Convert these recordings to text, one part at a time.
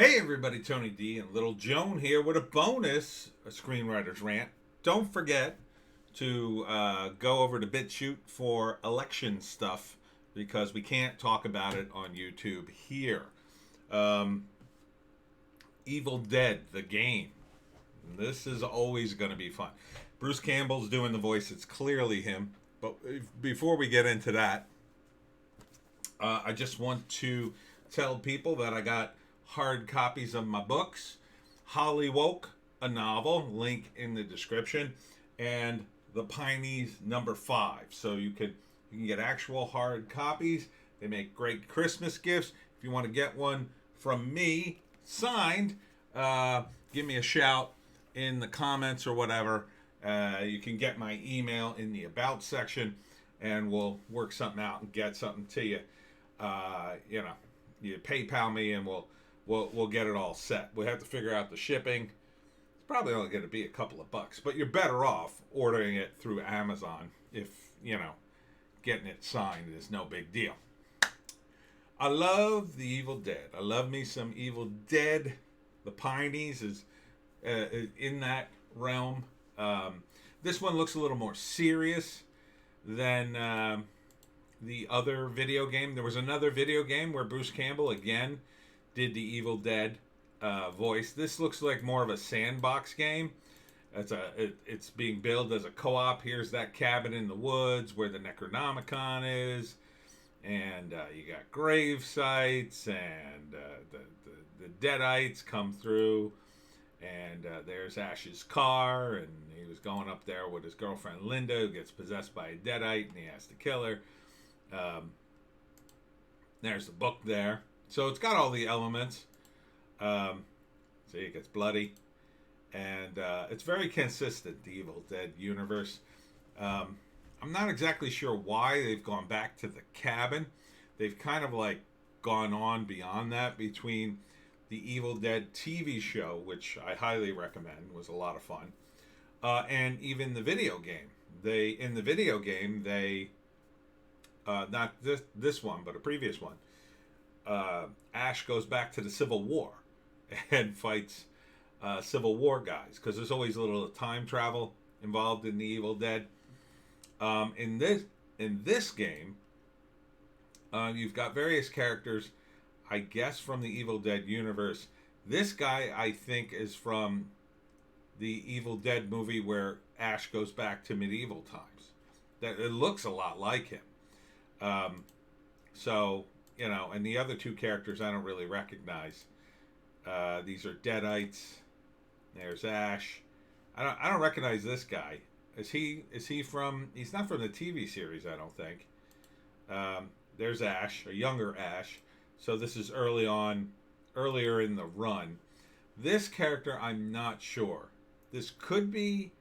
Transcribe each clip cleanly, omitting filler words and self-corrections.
Hey everybody, Tony D and Little Joan here with a bonus Screenwriter's Rant. Don't forget to go over to BitChute for election stuff because we can't talk about it on YouTube here. Um, Evil Dead, the game. This is always going to be fun. Bruce Campbell's doing the voice. It's clearly him. But before we get into that, I just want to tell people that I got hard copies of my books, Hollywoke, a novel, link in the description, and the Pineys #5. So you can get actual hard copies. They make great Christmas gifts. If you want to get one from me signed, give me a shout in the comments or whatever. You can get my email in the about section, and we'll work something out and get something to you. You PayPal me, and we'll get it all set. We have to figure out the shipping. It's probably only going to be a couple of bucks, but you're better off ordering it through Amazon if getting it signed is no big deal. I love the Evil Dead. I love me some Evil Dead. The Pineys is in that realm. This one looks a little more serious than the other video game. There was another video game where Bruce Campbell again did the Evil Dead voice. This looks like more of a sandbox game. It's being billed as a co-op. Here's that cabin in the woods where the Necronomicon is, and you got grave sites, and the Deadites come through, and there's Ash's car, and he was going up there with his girlfriend Linda, who gets possessed by a Deadite, and he has to kill her. There's the book there. So it's got all the elements. See, it gets bloody. And it's very consistent, the Evil Dead universe. I'm not exactly sure why they've gone back to the cabin. They've kind of like gone on beyond that between the Evil Dead TV show, which I highly recommend, was a lot of fun, and even the video game. In the video game, not this one, but a previous one, Ash goes back to the Civil War and fights Civil War guys, because there's always a little time travel involved in the Evil Dead. In this game, you've got various characters, I guess, from the Evil Dead universe. This guy, I think, is from the Evil Dead movie where Ash goes back to medieval times. That it looks a lot like him. And the other two characters I don't really recognize. These are Deadites. There's Ash. I don't recognize this guy. Is he from? He's not from the TV series, I don't think. There's Ash, a younger Ash. So this is earlier in the run. This character, I'm not sure. This could be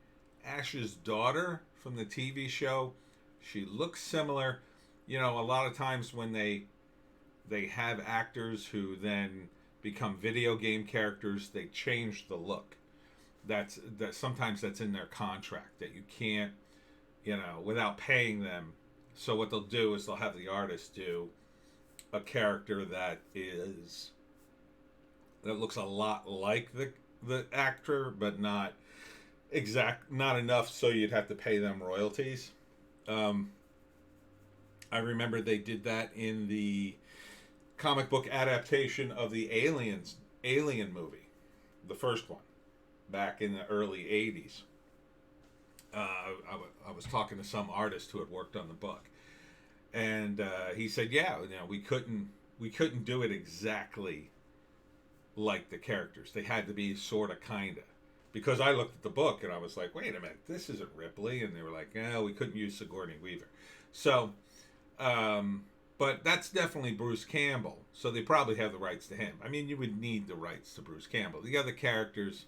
Ash's daughter from the TV show. She looks similar. A lot of times when they have actors who then become video game characters, they change the look. That sometimes that's in their contract that you can't, without paying them. So what they'll do is they'll have the artist do a character that looks a lot like the actor, but not enough so you'd have to pay them royalties. I remember they did that in the comic book adaptation of the Alien movie, the first one, back in the early 80s. I was talking to some artist who had worked on the book, and he said, "Yeah, we couldn't do it exactly like the characters. They had to be sort of, kinda." Because I looked at the book and I was like, "Wait a minute, this isn't Ripley," and they were like, "No, we couldn't use Sigourney Weaver." So, but that's definitely Bruce Campbell, so they probably have the rights to him. I mean, you would need the rights to Bruce Campbell. The other characters,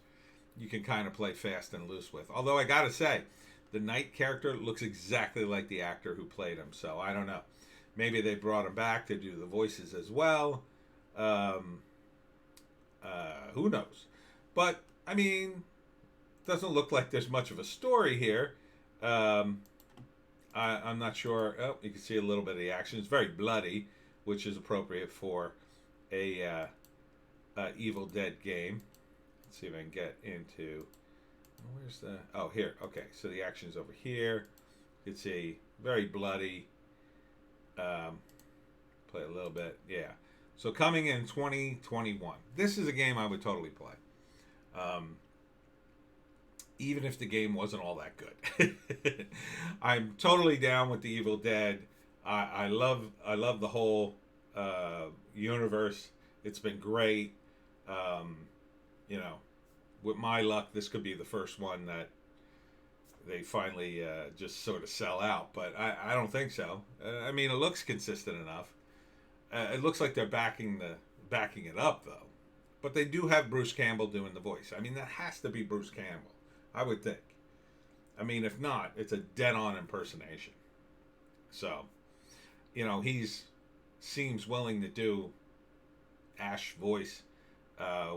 you can kind of play fast and loose with. Although I gotta say, the Knight character looks exactly like the actor who played him, so I don't know. Maybe they brought him back to do the voices as well. Who knows? But, I mean, doesn't look like there's much of a story here. I'm not sure. Oh, you can see a little bit of the action. It's very bloody, which is appropriate for a Evil Dead game. Let's see if I can get into... Where's the... Oh, here. Okay, so the action's over here. You can see very bloody. Play a little bit. Yeah. So coming in 2021. This is a game I would totally play. Even if the game wasn't all that good. I'm totally down with the Evil Dead. I love the whole universe. It's been great. You know, with my luck, this could be the first one that they finally just sort of sell out. But I don't think so. I mean, it looks consistent enough. It looks like they're backing it up, though. But they do have Bruce Campbell doing the voice. I mean, that has to be Bruce Campbell, I would think. I mean, if not, it's a dead-on impersonation. So, you know, seems willing to do Ash voice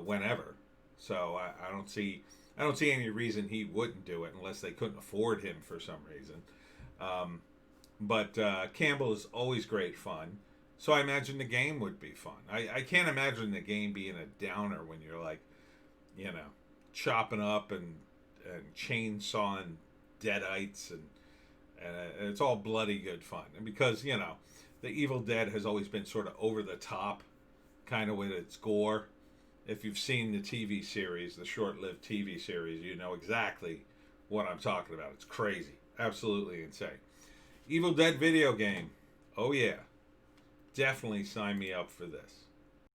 whenever. So I don't see any reason he wouldn't do it unless they couldn't afford him for some reason. But Campbell is always great fun. So I imagine the game would be fun. I can't imagine the game being a downer when you're like, you know, chopping up and chainsawing deadites and it's all bloody good fun. And because, you know, the Evil Dead has always been sort of over the top kind of with its gore. If you've seen the TV series, the short-lived TV series, you know exactly what I'm talking about. It's crazy. Absolutely insane. Evil Dead video game. Oh, yeah. Definitely sign me up for this.